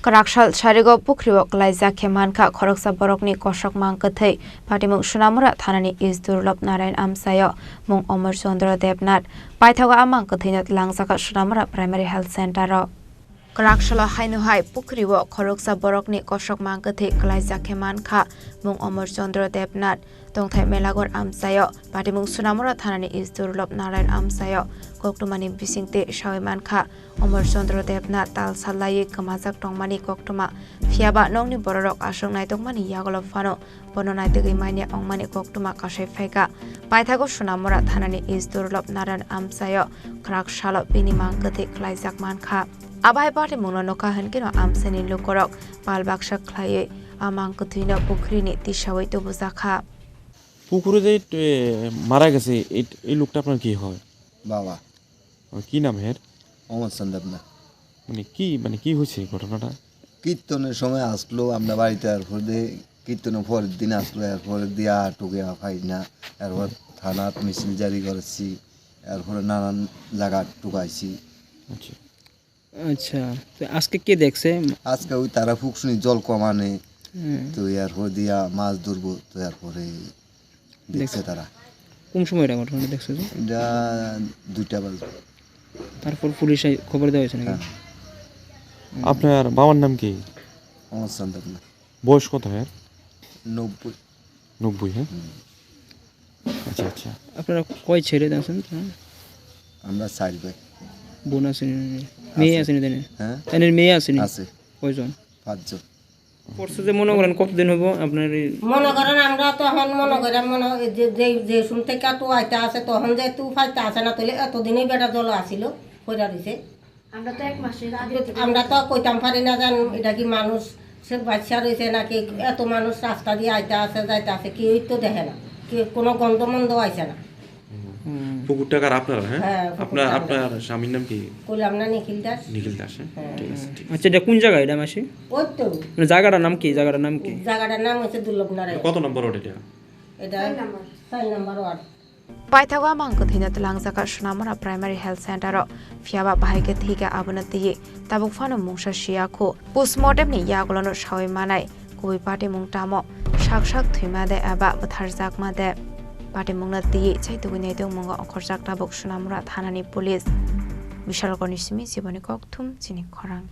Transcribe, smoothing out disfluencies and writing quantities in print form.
Khoroksa Charigo Pukhirio Kwlaijakhe Mankha Khoroksa Borokni Kosok Mangkwthwi Patimung Sunamura Thanani Isdurlop Narayan Amsayo Mung Omar Chandra Debnat Paithaga Mangkwthwi Langjaka Sunamura Primary Health Center Khoroksa Haino Pukhirio Khoroksa Borokni Kosok Mangkwthwi Kwlaijakhe Mankha Mung Omar Chandra Debnat Tongthai Melagor Amsayo Patimung Sunamura Thanani Isdurlop Narayan Amsayo Koktumani Bisingte Shawi Mankha Omar Chandra Debnat Tal Salai Kamajak Tongmani Koktuma Fiaba Nongni Borok Asok Naitokmani Yagolop Fano Bono Naitegi Mania Ongmani Koktuma Kashe Feka Paithago Sunamura Thanani Isdurlop Narayan Amsayo Khoroksa Bini Mangkwthwi Kwlaijakhe Mankha Abai Party Munonoka Hankino Amseni Lukorok Palbaksa Khlai Mangkwthwi no Pukhirini Tishawi to Buzakha পুকুরে মারা গেছে এই লোকটা আপনার কি হয় বাবা কি নাম এর অমর চন্দ্রনা মানে কি হয়েছে ঘটনাটা কীর্তনের সময় আসলো আমরা বাড়িতে এরপরে কীর্তনের পরের দিন আসলো এরপরে দিয়া টুকিয়া পাই না এরপর থানাত মিছিল জারি করেছি এরপরে নানান জায়গা টুকাইছি আচ্ছা তো আজকে কে দেখছে আজকে ওই তারা ফুকসুনি জল কমানে তো এরপর দিয়া মাছ ধরবো তো এরপরে দেখছে তারা কোন সময়টা ঘটনা দেখছো এটা 2টা বাজে তারপর পুলিশে খবর দেওয়া হয়েছে নাকি আপনার বাবার নাম কি অমর চন্দ্রনা বয়স কত হয় 90 হ্যাঁ আচ্ছা আচ্ছা আপনারা কয় ছেলে আছেন আমরা 4 ভাই বোন আছেন মেয়ে আছেন দেনে হ্যাঁ তাদের মেয়ে আছেন আছে কয়জন 5 জন পরশু যে মনে করেন কতদিন হবো আপনার মনে করেন আমরা তখন মনে করি যে শুন থেকে তো আইতে আছে তখন যে তু ফাইতে আসে না তাহলে এতদিনই বেটা জল আসিল কইরা দিছে আমরা তো কইতাম পারি না জান এটা কি মানুষ সে বাচ্চা রয়েছে নাকি এত মানুষ রাস্তা দিয়ে আইতে আছে যাইতে আছে কেউই তো দেখে না কি কোনো গন্ধ মন্দ আইছে না পুকুরটা কার আপনার হ্যাঁ আপনার স্বামীর নাম কি কইলাম না নিখিল দাস ঠিক আছে আচ্ছা এটা কোন জায়গা এটা মাসি ওই তো মানে জায়গাটার নাম কি জায়গাটার নাম হচ্ছে দুর্লভ নারায়ণ কত নম্বর ওটা এটা 4 নম্বর word Paithaga Mangkwthwi Langjaka Sunamura Primary Health Center Fiaba Bahike Thiga Abunati Tabuk Fano Mungsha Shiako Postmortem ni Yagolano Shawi Manai Kubi Party Mungtamo Shakshak Thimade Aba Batharzak Made Party Mungnati Chaitugunedo Munga Okorjak Tabuk Sunamura Thanani Police Vishal Konishimi Siboni Koktum Chini Khorang